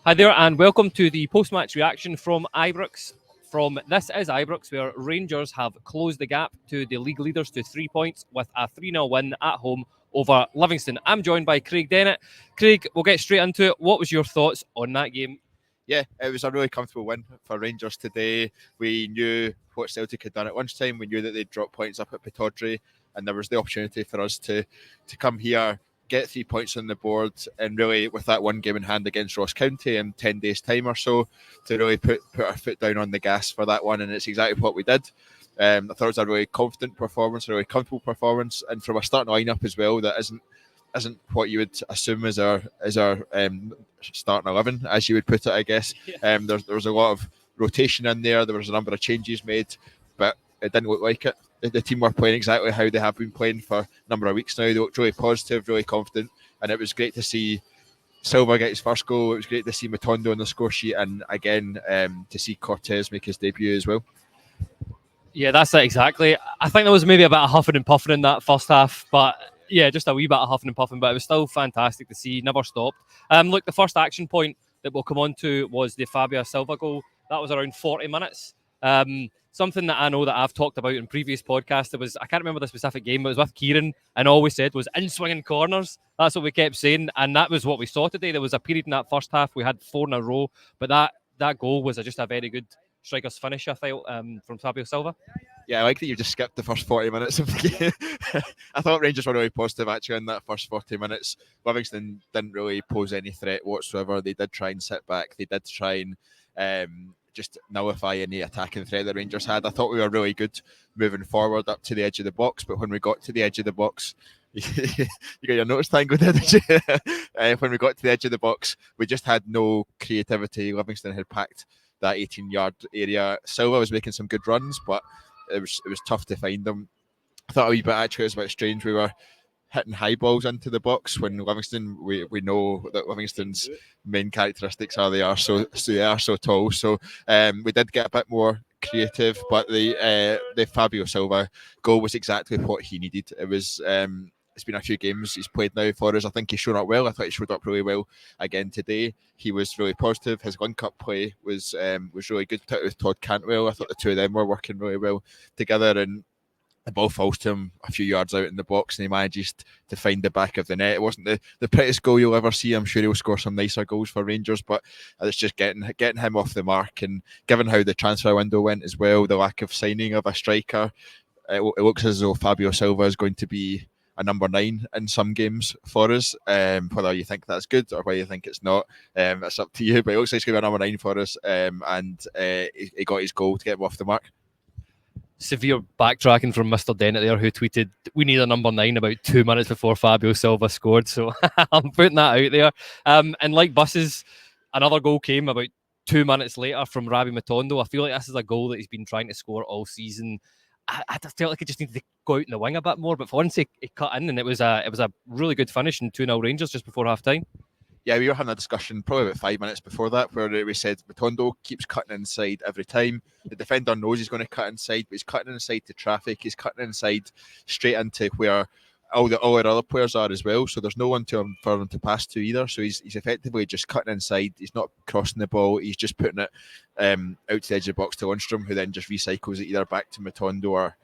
Hi there, and welcome to the post-match reaction from Ibrox. From This Is Ibrox, where Rangers have closed the gap to the league leaders to 3 points with a 3-0 win at home over Livingston. I'm joined by Craig Dennett. Craig, we'll get straight into it. What was your thoughts on that game? Yeah, it was a really comfortable win for Rangers today. We knew what Celtic had done at lunchtime. We knew that they'd drop points up at Matondo, and there was the opportunity for us to come here, get 3 points on the board, and really, with that one game in hand against Ross County in 10 days' time or so, to really put our foot down on the gas for that one, and it's exactly what we did. I thought it was a really confident performance, a really comfortable performance, and from a starting lineup as well that isn't what you would assume is our starting 11, as you would put it, I guess. Yeah. There was a lot of rotation in there. There was a number of changes made, but it didn't look like it. The team were playing exactly how they have been playing for a number of weeks now. They looked really positive, really confident, and it was great to see Silva get his first goal. It was great to see Matondo on the score sheet, and again to see Cortez make his debut as well. Yeah, that's it exactly. I think there was maybe a bit of huffing and puffing in that first half, but yeah, just a wee bit of huffing and puffing, but it was still fantastic to see. Never stopped. Look, the first action point that we'll come on to was the Fabio Silva goal. That was around 40 minutes. Something that I know that I've talked about in previous podcasts, I can't remember the specific game, but it was with Kieran, and all we said was in-swinging corners. That's what we kept saying, and that was what we saw today. There was a period in that first half, we had 4 in a row, but that goal was just a very good striker's finish, I felt, from Fabio Silva. Yeah, I like that you just skipped the first 40 minutes of the game. I thought Rangers were really positive actually in that first 40 minutes. Livingston didn't really pose any threat whatsoever. They did try and sit back. They did try and just nullify any attacking threat that Rangers had. I thought we were really good moving forward up to the edge of the box, but when we got to the edge of the box, you got your notes tangled there, did you? When we got to the edge of the box, we just had no creativity. Livingston had packed that 18-yard area. Silva was making some good runs, but it was tough to find them. I thought a wee bit actually it was a bit strange. We were hitting high balls into the box when Livingston, we know that Livingston's main characteristics are they are so tall. So we did get a bit more creative, but the Fabio Silva goal was exactly what he needed. It was it's been a few games he's played now for us. I think he's shown up well. I thought he showed up really well again today. He was really positive. His link-up play was really good, particularly with Todd Cantwell. I thought the two of them were working really well together, and the ball falls to him a few yards out in the box and he manages to find the back of the net. It wasn't the prettiest goal you'll ever see. I'm sure he'll score some nicer goals for Rangers, but it's just getting him off the mark, and given how the transfer window went as well, the lack of signing of a striker, it looks as though Fabio Silva is going to be a number 9 in some games for us. Whether you think that's good or whether you think it's not, it's up to you, but it looks like he's going to be a number 9 for us, and he got his goal to get him off the mark. Severe backtracking from Mr. Dennett there, who tweeted, "We need a number 9" about 2 minutes before Fabio Silva scored. So I'm putting that out there. And like buses, another goal came about 2 minutes later from Rabbi Matondo. I feel like this is a goal that he's been trying to score all season. I felt like he just needed to go out in the wing a bit more, but for once he cut in, and it was a really good finish in 2-0 Rangers just before half time. Yeah, we were having a discussion probably about 5 minutes before that where we said Matondo keeps cutting inside every time. The defender knows he's going to cut inside, but he's cutting inside to traffic. He's cutting inside straight into where all our other players are as well. So there's no one for him to pass to either. So he's effectively just cutting inside. He's not crossing the ball. He's just putting it out to the edge of the box to Lundstrom, who then just recycles it either back to Matondo or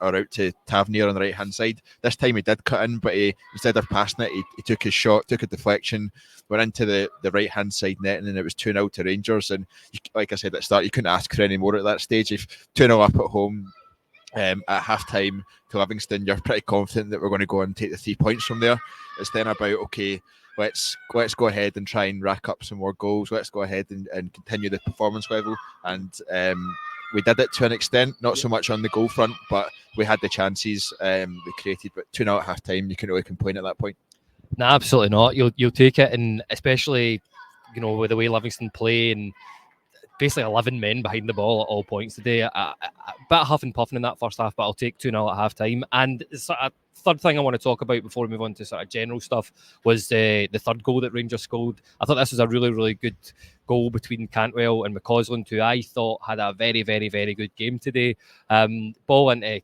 out to Tavernier on the right hand side. This time he did cut in, but instead of passing it, he took his shot, took a deflection, went into the right hand side net, and then it was 2-0 to Rangers. And like I said at the start, you couldn't ask for any more at that stage. If 2-0 up at home at half time to Livingston, you're pretty confident that we're going to go and take the 3 points from there. It's then about, okay, let's go ahead and try and rack up some more goals. Let's go ahead and continue the performance level. And we did it to an extent, not so much on the goal front, but we had the chances we created. But 2-0 at half time, you couldn't really complain at that point. No, absolutely not. You'll take it, and especially, you know, with the way Livingston play and basically 11 men behind the ball at all points today. A bit of huff and puffing in that first half, but I'll take 2-0 at half time. And a third thing I want to talk about before we move on to sort of general stuff was the third goal that Rangers scored. I thought this was a really, really good goal between Cantwell and McCausland, who I thought had a very, very, very good game today. Ball into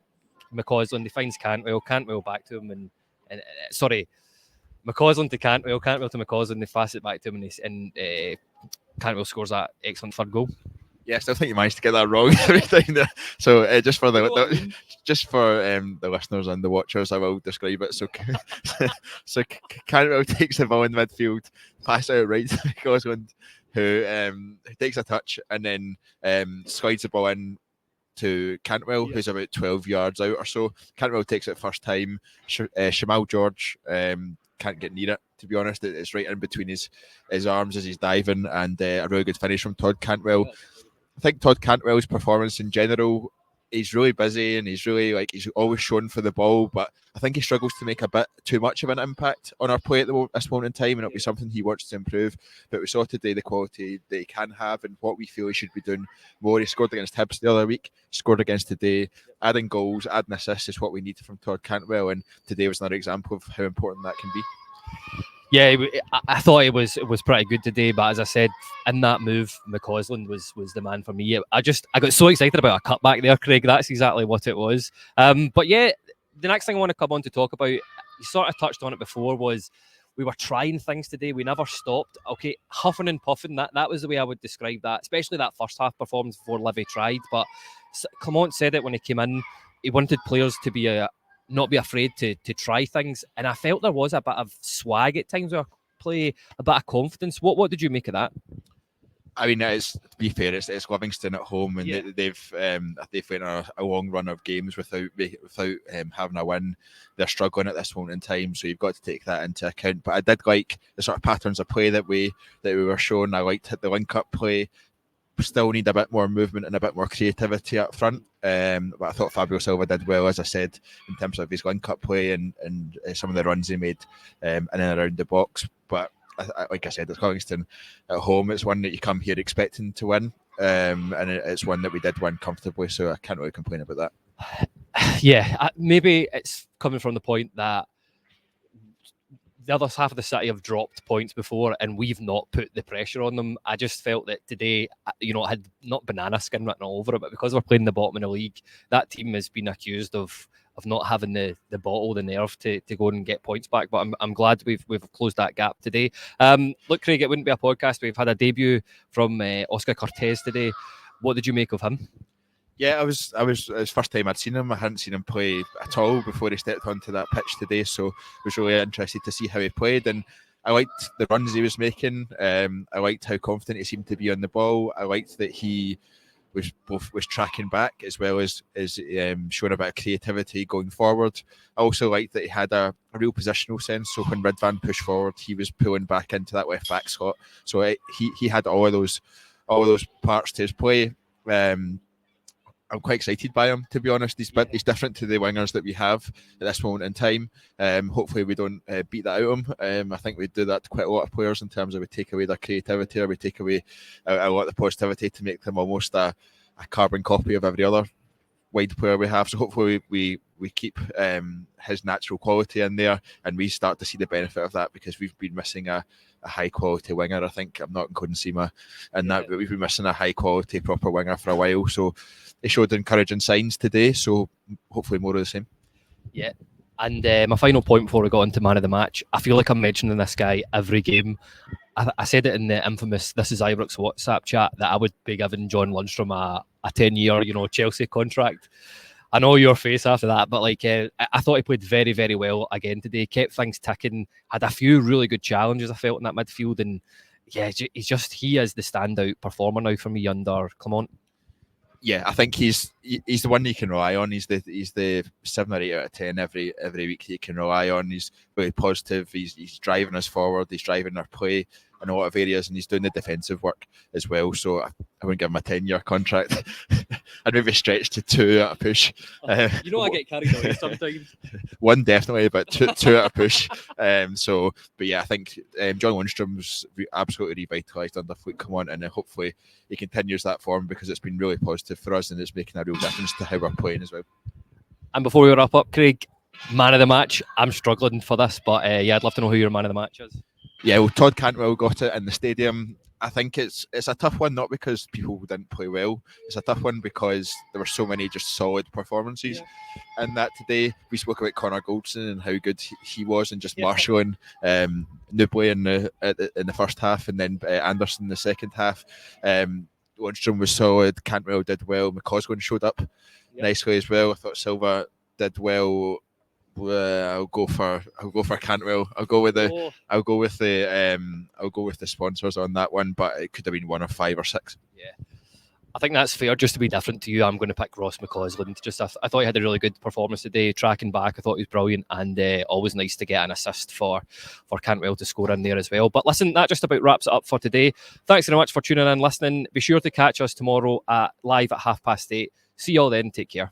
McCausland, he finds Cantwell back to him, and sorry, McCausland to Cantwell to McCausland, they pass it back to him, and Cantwell scores that excellent third goal. Yeah, I still think you managed to get that wrong every time there. So just for the listeners and the watchers, I will describe it. So so Cantwell takes the ball in midfield, pass out right to Gosland, who takes a touch and then slides the ball in to Cantwell, who's about 12 yards out or so. Cantwell takes it first time. Shamal George can't get near it, to be honest. It's right in between his arms as he's diving, and a really good finish from Todd Cantwell. I think Todd Cantwell's performance in general, he's really busy and he's really he's always shown for the ball, but I think he struggles to make a bit too much of an impact on our play at this moment in time, and it'll be something he wants to improve. But we saw today the quality that he can have and what we feel he should be doing more. He scored against Hibs the other week, scored against today. Adding goals, adding assists is what we need from Todd Cantwell, and today was another example of how important that can be. Yeah, I thought it was pretty good today, but as I said, in that move, McCausland was the man for me. I got so excited about a cutback there, Craig. That's exactly what it was. But yeah, the next thing I want to come on to talk about, you sort of touched on it before, was we were trying things today. We never stopped. Okay, huffing and puffing, that was the way I would describe that, especially that first half performance before Livy tried. But Clement said it when he came in. He wanted players to be not be afraid to try things, and I felt there was a bit of swag at times with our play, a bit of confidence. What did you make of that? I mean, to be fair, it's Livingston at home, and they've went on a long run of games without having a win. They're struggling at this moment in time, so you've got to take that into account. But I did like the sort of patterns of play that we were shown. I liked the link-up play. Still need a bit more movement and a bit more creativity up front. But I thought Fabio Silva did well, as I said, in terms of his link-up play and some of the runs he made in and around the box. But like I said, it's Livingston at home. It's one that you come here expecting to win, and it's one that we did win comfortably. So I can't really complain about that. Yeah, maybe it's coming from the point that the other half of the city have dropped points before and we've not put the pressure on them. I just felt that today, it had not banana skin written all over it, but because we're playing the bottom of the league, that team has been accused of not having the bottle, the nerve to go and get points back. But I'm glad we've closed that gap today. Look, Craig, it wouldn't be a podcast. We've had a debut from Oscar Cortez today. What did you make of him? Yeah, it was the first time I'd seen him. I hadn't seen him play at all before he stepped onto that pitch today, so I was really interested to see how he played. And I liked the runs he was making. I liked how confident he seemed to be on the ball. I liked that he was tracking back as well as showing a bit of creativity going forward. I also liked that he had a real positional sense. So when Ridvan pushed forward, he was pulling back into that left back slot. So he had all of those parts to his play. I'm quite excited by him, to be honest. He's different to the wingers that we have at this moment in time. Hopefully we don't beat that out of him. I think we do that to quite a lot of players in terms of we take away their creativity or we take away a lot of the positivity to make them almost a carbon copy of every other wide player we have. So hopefully we keep his natural quality in there and we start to see the benefit of that, because we've been missing a high quality winger. I think I'm not including Sima in that, but we've been missing a high quality proper winger for a while. So he showed encouraging signs today. So hopefully more of the same. Yeah. And my final point before we got into man of the match, I feel like I'm mentioning this guy every game. I said it in the infamous This Is Ibrox WhatsApp chat that I would be giving John Lundstrom a 10-year, Chelsea contract. I know your face after that, but I thought he played very, very well again today. Kept things ticking. Had a few really good challenges, I felt, in that midfield, and yeah, he is the standout performer now for me under Clement. Yeah, I think he's the one you can rely on. He's the 7 or 8 out of 10 every week that you can rely on. He's really positive. He's driving us forward. He's driving our play in a lot of areas, and he's doing the defensive work as well. So I wouldn't give him a 10-year contract. I'd maybe stretch to 2 at a push. I get carried away sometimes. 1 definitely, but 2 at a push. But yeah, I think John Lundstrom's absolutely revitalised under Fleet Clement, and hopefully he continues that form, because it's been really positive for us and it's making a real difference to how we're playing as well. And before we wrap up, Craig, man of the match. I'm struggling for this, but I'd love to know who your man of the match is. Yeah, well, Todd Cantwell got it in the stadium. I think it's a tough one, not because people didn't play well. It's a tough one because there were so many just solid performances. In that today, we spoke about Connor Goldson and how good he was, and just marshalling Nubly in the first half, and then Anderson in the second half. Lundstrom was solid. Cantwell did well. McCausland showed up nicely as well. I thought Silva did well. I'll go for Cantwell. I'll go with the sponsors on that one, but it could have been one of 5 or 6. Yeah, I think that's fair. Just to be different to you, I'm going to pick Ross McCausland. I thought he had a really good performance today, tracking back. I thought he was brilliant, and always nice to get an assist for Cantwell to score in there as well. But listen, that just about wraps it up for today. Thanks very much for tuning in, listening. Be sure to catch us tomorrow live at 8:30. See you all then. Take care.